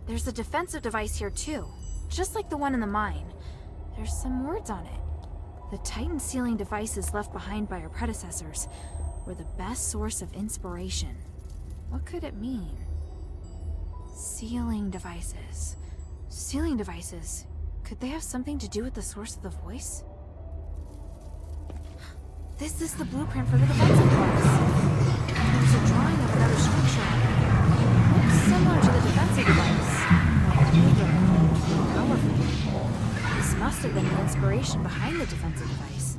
There's a defensive device here too, just like the one in the mine. There's some words on it. The Titan sealing devices left behind by our predecessors were the best source of inspiration. What could it mean? Sealing devices. Sealing devices. Could they have something to do with the source of the voice? This is the blueprint for the defensive device. There's a drawing of another structure. Looks similar to the defensive device. But bigger, more powerful. This must have been the inspiration behind the defensive device.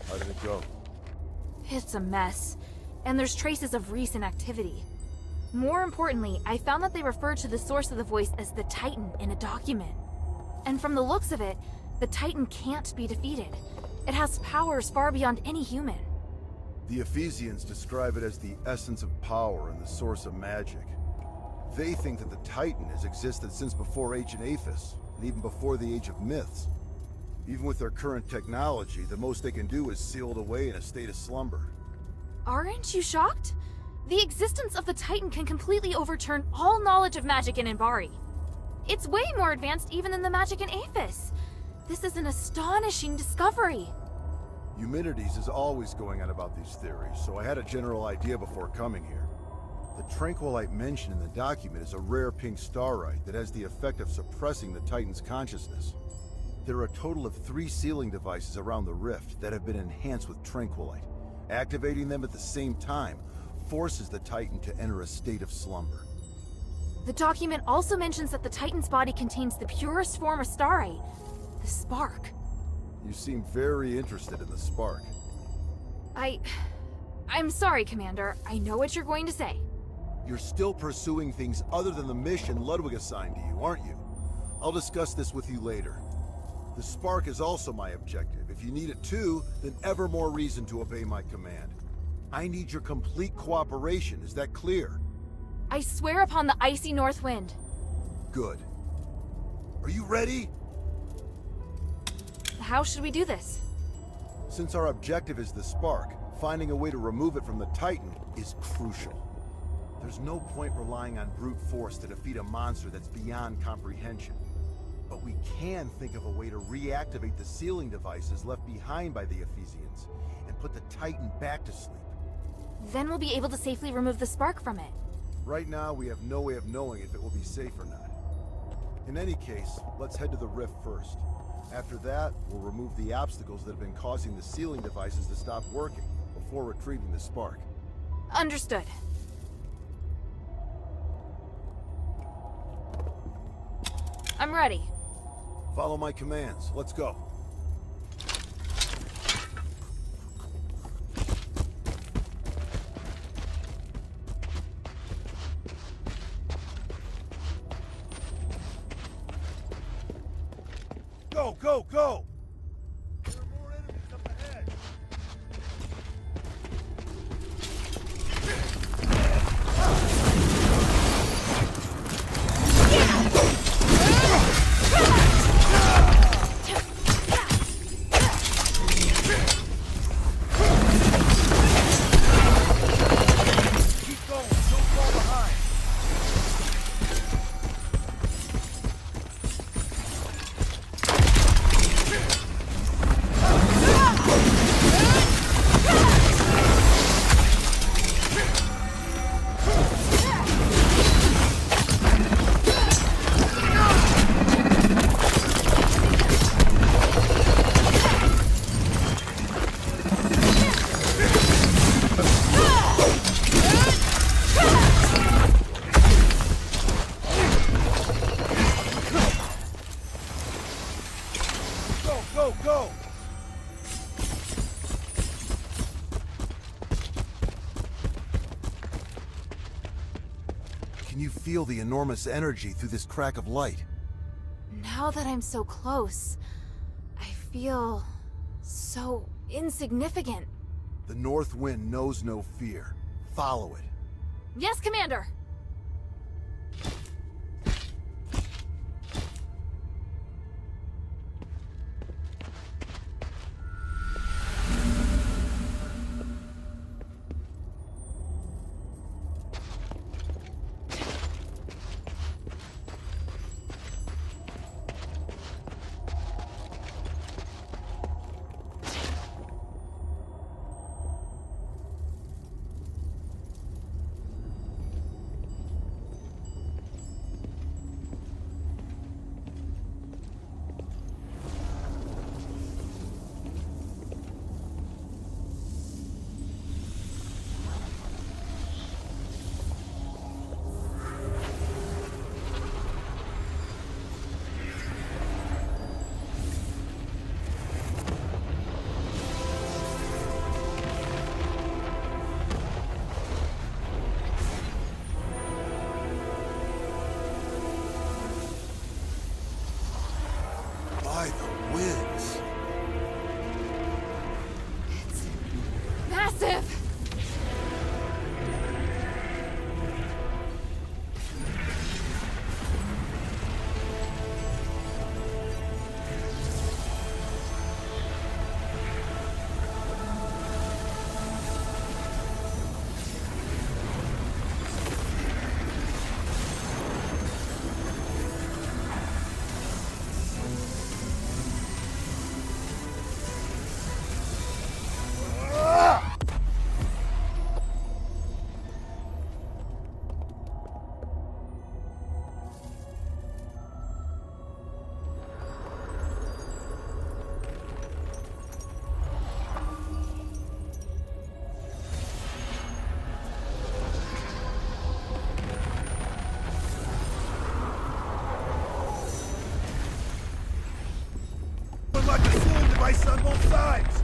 How did it go? It's a mess, and there's traces of recent activity. More importantly, I found that they refer to the source of the voice as the Titan in a document. And from the looks of it, the Titan can't be defeated. It has powers far beyond any human. The Ephesians describe it as the essence of power and the source of magic. They think that the Titan has existed since before ancient Aphis, and even before the age of myths. Even with their current technology, the most they can do is seal it away in a state of slumber. Aren't you shocked? The existence of the Titan can completely overturn all knowledge of magic in Inbari. It's way more advanced even than the magic in Aphis. This is an astonishing discovery. Eumenides is always going on about these theories, so I had a general idea before coming here. The tranquilite mentioned in the document is a rare pink starite that has the effect of suppressing the Titan's consciousness. There are a total of 3 sealing devices around the rift that have been enhanced with tranquilite. Activating them at the same time forces the Titan to enter a state of slumber. The document also mentions that the Titan's body contains the purest form of starite, the spark. You seem very interested in the spark. I'm sorry, Commander. I know what you're going to say. You're still pursuing things other than the mission Ludwig assigned to you, aren't you? I'll discuss this with you later. The spark is also my objective. If you need it too, then ever more reason to obey my command. I need your complete cooperation, is that clear? I swear upon the icy north wind. Good. Are you ready? How should we do this? Since our objective is the spark, finding a way to remove it from the Titan is crucial. There's no point relying on brute force to defeat a monster that's beyond comprehension. But we can think of a way to reactivate the sealing devices left behind by the Ephesians, and put the Titan back to sleep. Then we'll be able to safely remove the spark from it. Right now, we have no way of knowing if it will be safe or not. In any case, let's head to the rift first. After that, we'll remove the obstacles that have been causing the sealing devices to stop working, before retrieving the spark. Understood. I'm ready. Follow my commands. Let's go. Go, go, go! There are more enemies up ahead. Keep going, don't fall behind. Go, go! Can you feel the enormous energy through this crack of light? Now that I'm so close, I feel so insignificant. The North Wind knows no fear. Follow it. Yes, Commander! By the winds. It's massive! Like a swoon device on both sides!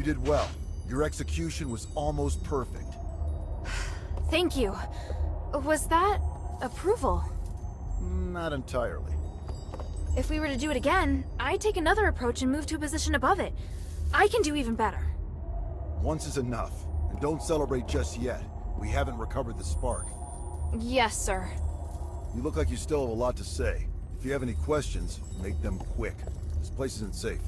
did well. Your execution was almost perfect. Thank you. Was that approval? Not entirely. If we were to do it again, I'd take another approach and move to a position above it. I can do even better. Once is enough, and don't celebrate just yet. We haven't recovered the spark. Yes, sir. You look like you still have a lot to say. If you have any questions, make them quick. This place isn't safe.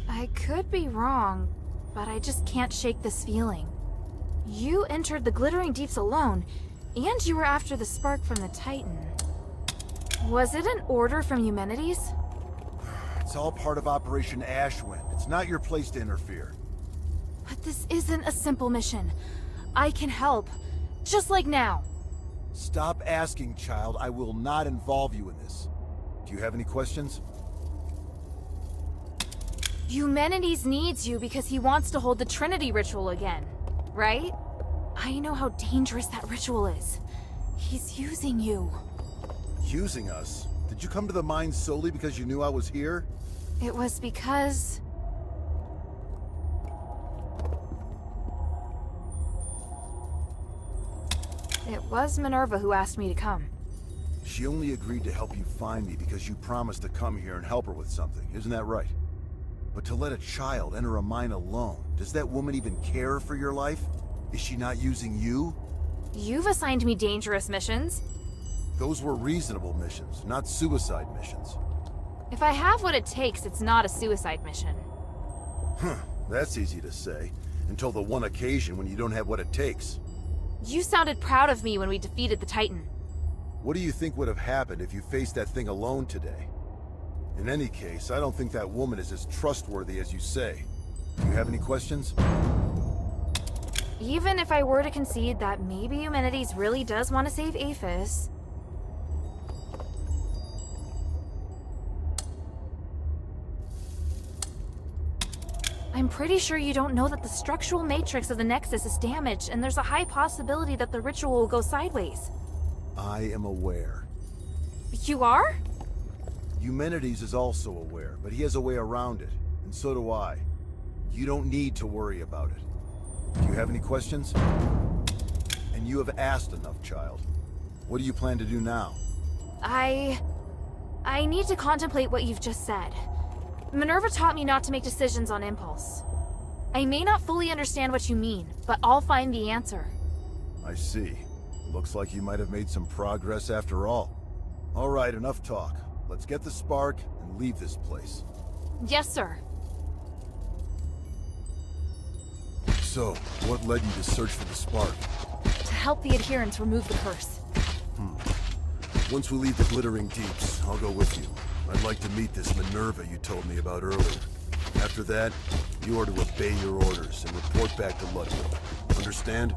I could be wrong, but I just can't shake this feeling. You entered the Glittering Deeps alone, and you were after the spark from the Titan. Was it an order from Eumenides? It's all part of Operation Ashwind. It's not your place to interfere. But this isn't a simple mission. I can help, just like now. Stop asking, child. I will not involve you in this. Do you have any questions? Eumenides needs you because he wants to hold the Trinity ritual again, right? I know how dangerous that ritual is. He's using you. Using us? Did you come to the mine solely because you knew I was here? It was because... It was Minerva who asked me to come. She only agreed to help you find me because you promised to come here and help her with something, isn't that right? But to let a child enter a mine alone, does that woman even care for your life? Is she not using you? You've assigned me dangerous missions. Those were reasonable missions, not suicide missions. If I have what it takes, it's not a suicide mission. Huh, that's easy to say. Until the one occasion when you don't have what it takes. You sounded proud of me when we defeated the Titan. What do you think would have happened if you faced that thing alone today? In any case, I don't think that woman is as trustworthy as you say. Do you have any questions? Even if I were to concede that maybe Eumenides really does want to save Aphis... I'm pretty sure you don't know that the structural matrix of the Nexus is damaged, and there's a high possibility that the ritual will go sideways. I am aware. You are? Eumenides is also aware, but he has a way around it, and so do I. You don't need to worry about it. Do you have any questions? And you have asked enough, child. What do you plan to do now? I need to contemplate what you've just said. Minerva taught me not to make decisions on impulse. I may not fully understand what you mean, but I'll find the answer. I see. Looks like you might have made some progress after all. All right, enough talk. Let's get the spark and leave this place. Yes, sir. So, what led you to search for the spark? To help the adherents remove the curse. Once we leave the Glittering Deeps, I'll go with you. I'd like to meet this Minerva you told me about earlier. After that, you are to obey your orders and report back to Ludwig. Understand?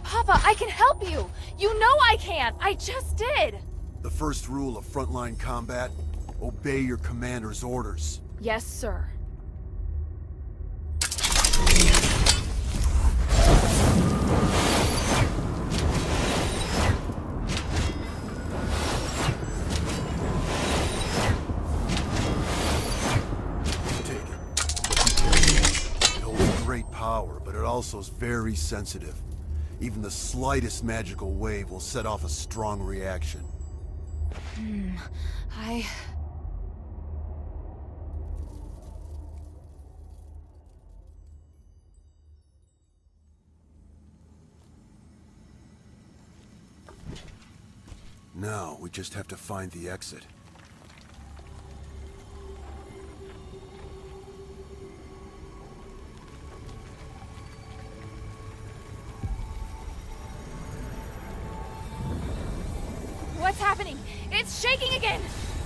Papa, I can help you! You know I can! I just did! The first rule of frontline combat? Obey your commander's orders. Yes, sir. But it also is very sensitive. Even the slightest magical wave will set off a strong reaction. Now, we just have to find the exit. What's happening? It's shaking again!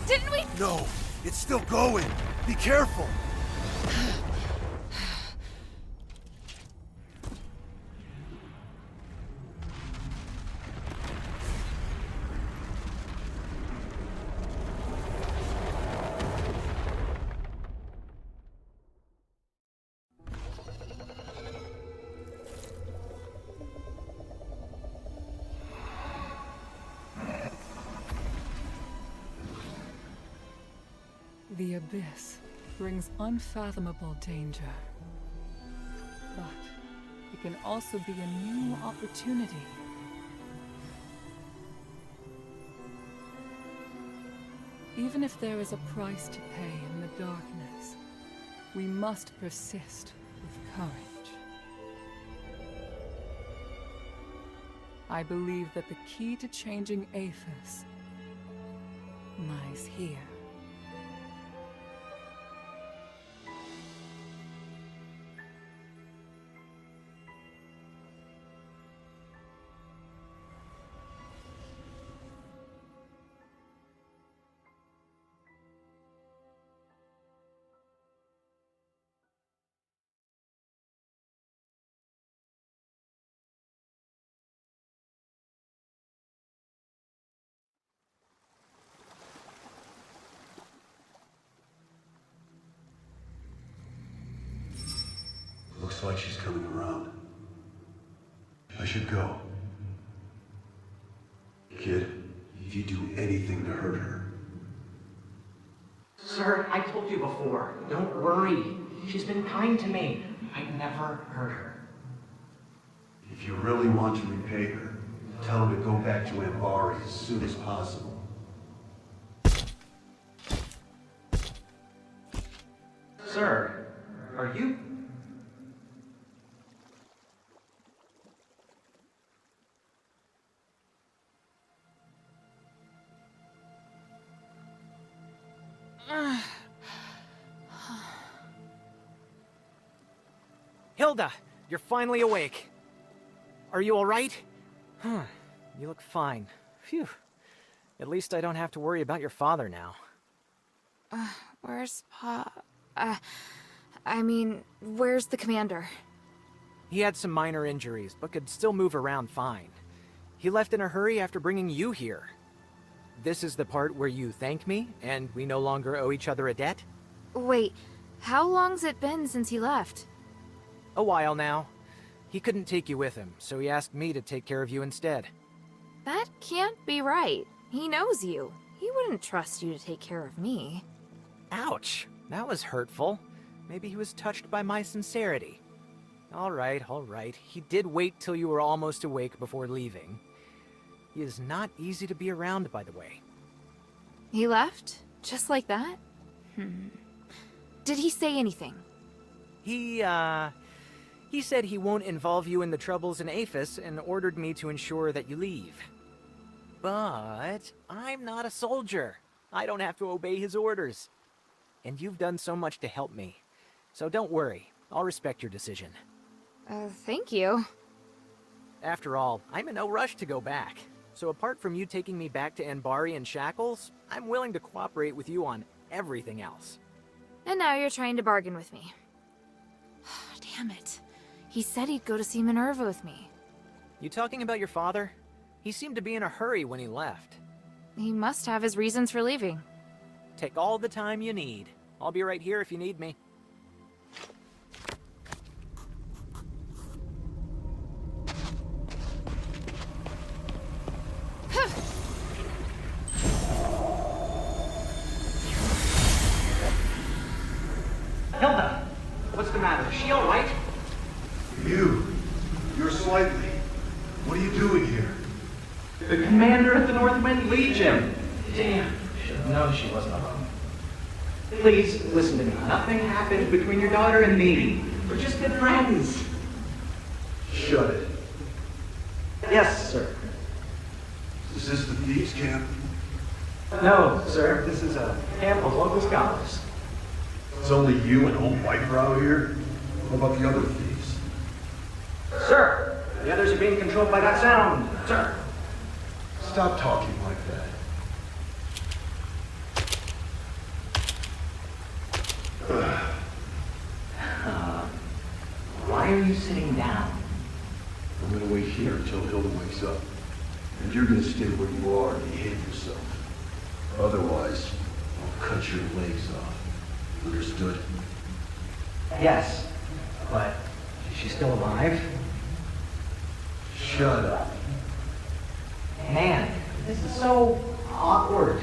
Didn't we— No! It's still going! Be careful! The abyss. brings unfathomable danger. But it can also be a new opportunity. Even if there is a price to pay in the darkness, we must persist with courage. I believe that the key to changing Aethys lies here. Looks like she's coming around. I should go. Kid, if you do anything to hurt her... Sir, I told you before, don't worry. She's been kind to me. I'd never hurt her. If you really want to repay her, tell her to go back to Ambari as soon as possible. Sir, are you... Hilda, you're finally awake. Are you all right? You look fine. Phew. At least I don't have to worry about your father now. Where's Pa? Where's the commander? He had some minor injuries, but could still move around fine. He left in a hurry after bringing you here. This is the part where you thank me, and we no longer owe each other a debt? Wait, how long's it been since he left? A while now. He couldn't take you with him, so he asked me to take care of you instead. That can't be right. He knows you. He wouldn't trust you to take care of me. Ouch! That was hurtful. Maybe he was touched by my sincerity. All right. He did wait till you were almost awake before leaving. He is not easy to be around, by the way. He left? Just like that? Did he say anything? He said he won't involve you in the troubles in Aethys and ordered me to ensure that you leave. But I'm not a soldier. I don't have to obey his orders. And you've done so much to help me. So don't worry. I'll respect your decision. Thank you. After all, I'm in no rush to go back. So apart from you taking me back to Ambari in shackles, I'm willing to cooperate with you on everything else. And now you're trying to bargain with me. Damn it. He said he'd go to see Minerva with me. You talking about your father? He seemed to be in a hurry when he left. He must have his reasons for leaving. Take all the time you need. I'll be right here if you need me. Hilda! What's the matter? Is she all right? You're slightly. What are you doing here? The commander of the Northwind Legion. Damn, should have known she wasn't alone. Please, listen to me. Nothing happened between your daughter and me. We're just good friends. Shut it. Yes, sir. Is this the thieves' camp? No, sir. This is a camp of local scholars. It's only you and old Viper out here? What about the other thieves? Sir, the others are being controlled by that sound. Sir. Stop talking like that. Why are you sitting down? I'm gonna wait here until Hilda wakes up. And you're gonna stay where you are and behave yourself. Otherwise, I'll cut your legs off. Understood? Yes, but is she still alive? Shut up. Man, this is so awkward.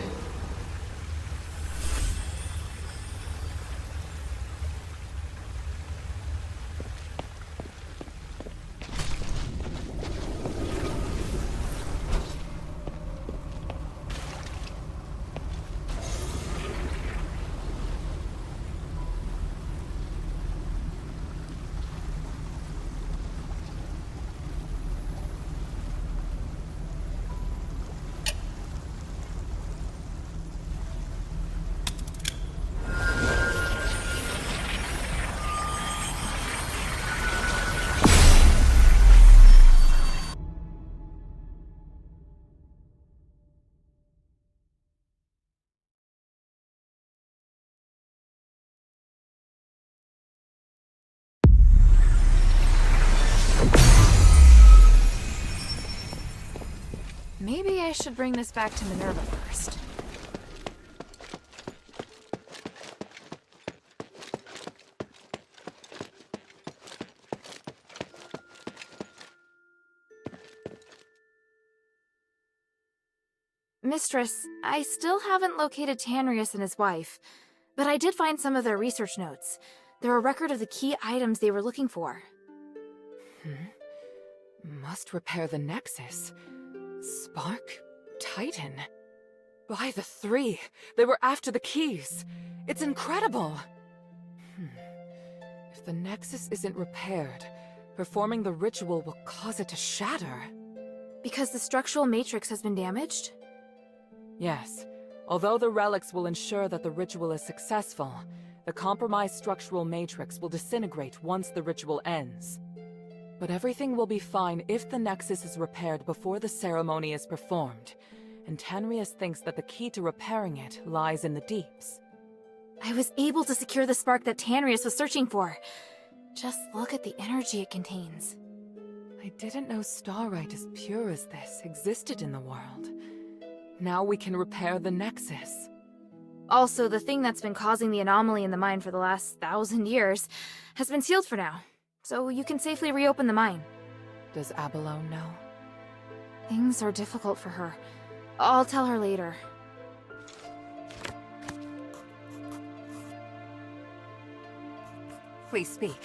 Maybe I should bring this back to Minerva first. Mistress, I still haven't located Tanrius and his wife, but I did find some of their research notes. They're a record of the key items they were looking for. Must repair the Nexus. Spark? Titan? By the three! They were after the keys! It's incredible! If the Nexus isn't repaired, performing the ritual will cause it to shatter. Because the structural matrix has been damaged? Yes. Although the relics will ensure that the ritual is successful, the compromised structural matrix will disintegrate once the ritual ends. But everything will be fine if the Nexus is repaired before the ceremony is performed, and Tanrius thinks that the key to repairing it lies in the deeps. I was able to secure the spark that Tanrius was searching for. Just look at the energy it contains. I didn't know starlight as pure as this existed in the world. Now we can repair the Nexus. Also, the thing that's been causing the anomaly in the mine for the last 1,000 years has been sealed for now, so you can safely reopen the mine. Does Abalone know? Things are difficult for her. I'll tell her later. Please speak.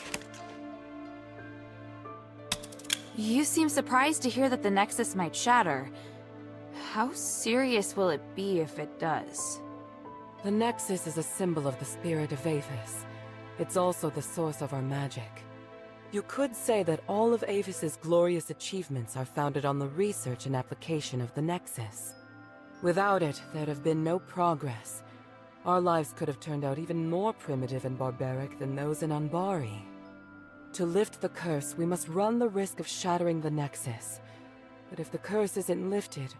You seem surprised to hear that the Nexus might shatter. How serious will it be if it does? The Nexus is a symbol of the spirit of Aphis. It's also the source of our magic. You could say that all of Aphis's glorious achievements are founded on the research and application of the Nexus. Without it, there'd have been no progress. Our lives could have turned out even more primitive and barbaric than those in Anbari. To lift the curse, we must run the risk of shattering the Nexus. But if the curse isn't lifted,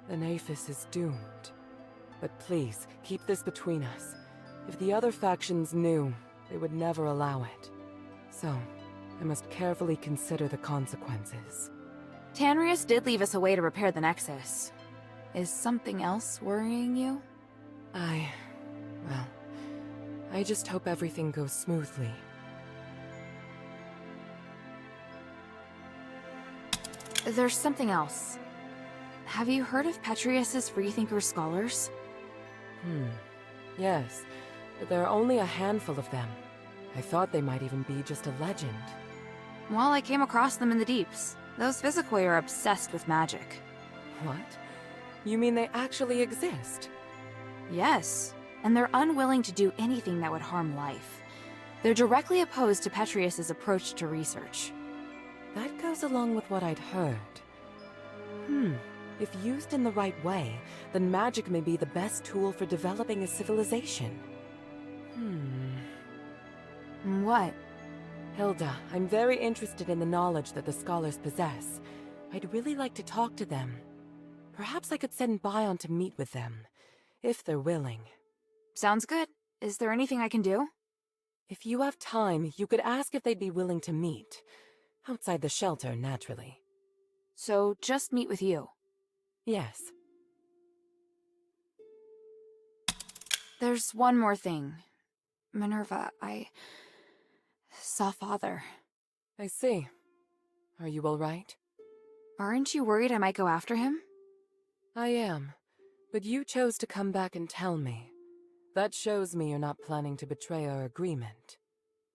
then Aphis is doomed. But please, keep this between us. If the other factions knew, they would never allow it. So, I must carefully consider the consequences. Tanrius did leave us a way to repair the Nexus. Is something else worrying you? I just hope everything goes smoothly. There's something else. Have you heard of Petrius's Freethinker scholars? Yes, but there are only a handful of them. I thought they might even be just a legend. Well, I came across them in the deeps. Those Physicoi are obsessed with magic. What? You mean they actually exist? Yes, and they're unwilling to do anything that would harm life. They're directly opposed to Petrius's approach to research. That goes along with what I'd heard. If used in the right way, then magic may be the best tool for developing a civilization. What? Hilda, I'm very interested in the knowledge that the scholars possess. I'd really like to talk to them. Perhaps I could send Bion to meet with them, if they're willing. Sounds good. Is there anything I can do? If you have time, you could ask if they'd be willing to meet. Outside the shelter, naturally. So, just meet with you? Yes. There's one more thing. Minerva, I saw Father. I see. Are you all right? Aren't you worried I might go after him? I am. But you chose to come back and tell me. That shows me you're not planning to betray our agreement.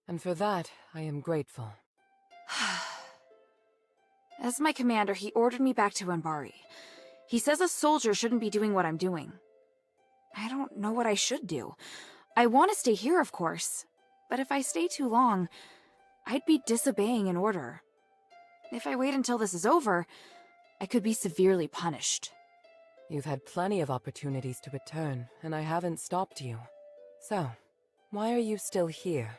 And for that, I am grateful. As my commander, he ordered me back to Anbari. He says a soldier shouldn't be doing what I'm doing. I don't know what I should do. I want to stay here, of course. But if I stay too long, I'd be disobeying an order. If I wait until this is over, I could be severely punished. You've had plenty of opportunities to return, and I haven't stopped you. So, why are you still here?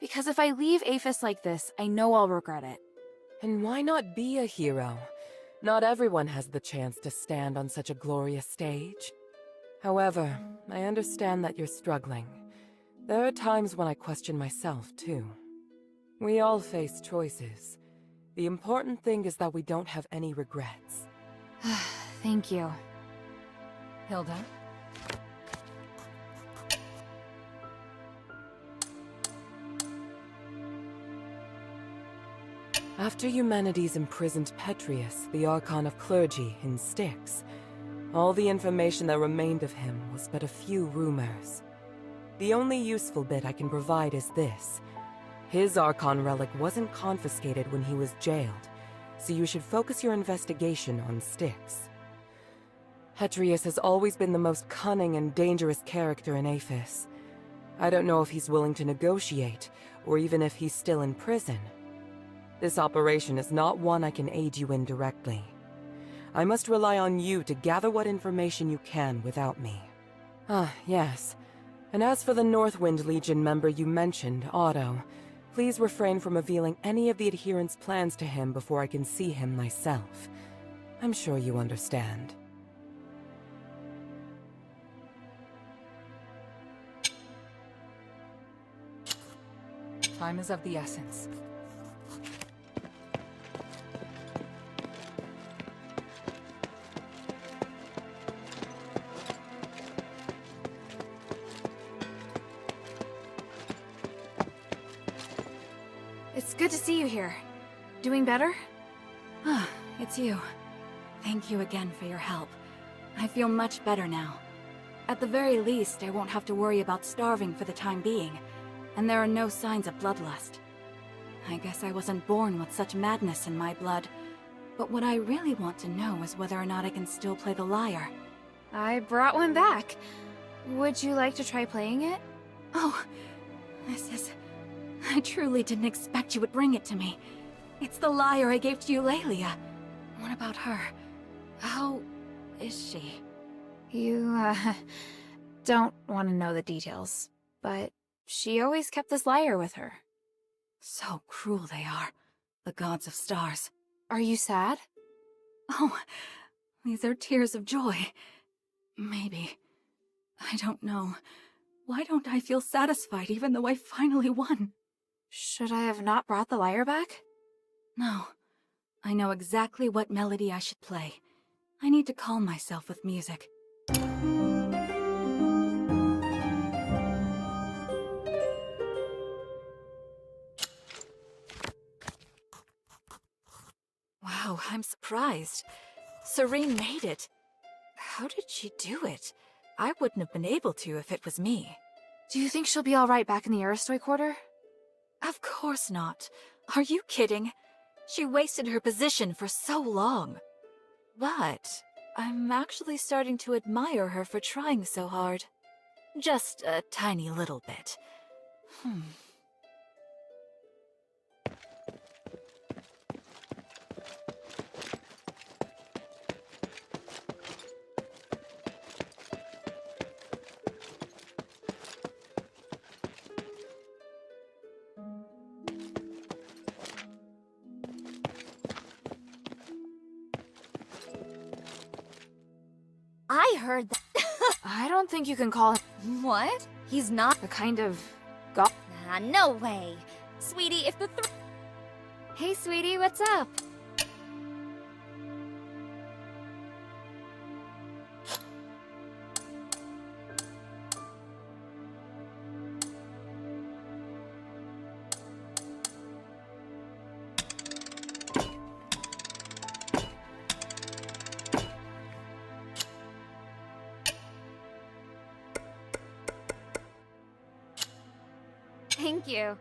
Because if I leave Aphis like this, I know I'll regret it. And why not be a hero? Not everyone has the chance to stand on such a glorious stage. However, I understand that you're struggling. There are times when I question myself, too. We all face choices. The important thing is that we don't have any regrets. Thank you. Hilda? After Humanities imprisoned Petrius, the Archon of Clergy, in Styx, all the information that remained of him was but a few rumors. The only useful bit I can provide is this. His Archon relic wasn't confiscated when he was jailed, so you should focus your investigation on Styx. Petrius has always been the most cunning and dangerous character in Aphis. I don't know if he's willing to negotiate, or even if he's still in prison. This operation is not one I can aid you in directly. I must rely on you to gather what information you can without me. Ah, yes. And as for the Northwind Legion member you mentioned, Otto, please refrain from revealing any of the adherents' plans to him before I can see him myself. I'm sure you understand. Time is of the essence. It's good to see you here. Doing better? Ah, it's you. Thank you again for your help. I feel much better now. At the very least, I won't have to worry about starving for the time being, and there are no signs of bloodlust. I guess I wasn't born with such madness in my blood, but what I really want to know is whether or not I can still play the lyre. I brought one back. Would you like to try playing it? Oh, this is... I truly didn't expect you would bring it to me. It's the lyre I gave to you, Lelia. What about her? How is she? You, don't want to know the details, but she always kept this lyre with her. So cruel they are, the gods of stars. Are you sad? Oh, these are tears of joy. Maybe. I don't know. Why don't I feel satisfied even though I finally won? Should I have not brought the lyre back? No. I know exactly what melody I should play. I need to calm myself with music. Wow, I'm surprised. Serene made it. How did she do it? I wouldn't have been able to if it was me. Do you think she'll be alright back in the Aristoi quarter? Of course not. Are you kidding? She wasted her position for so long. But I'm actually starting to admire her for trying so hard. Just a tiny little bit. I heard that. I don't think you can call him What? He's not. a kind of god. Ah, no way. Sweetie, if the Hey, sweetie, what's up? Thank you.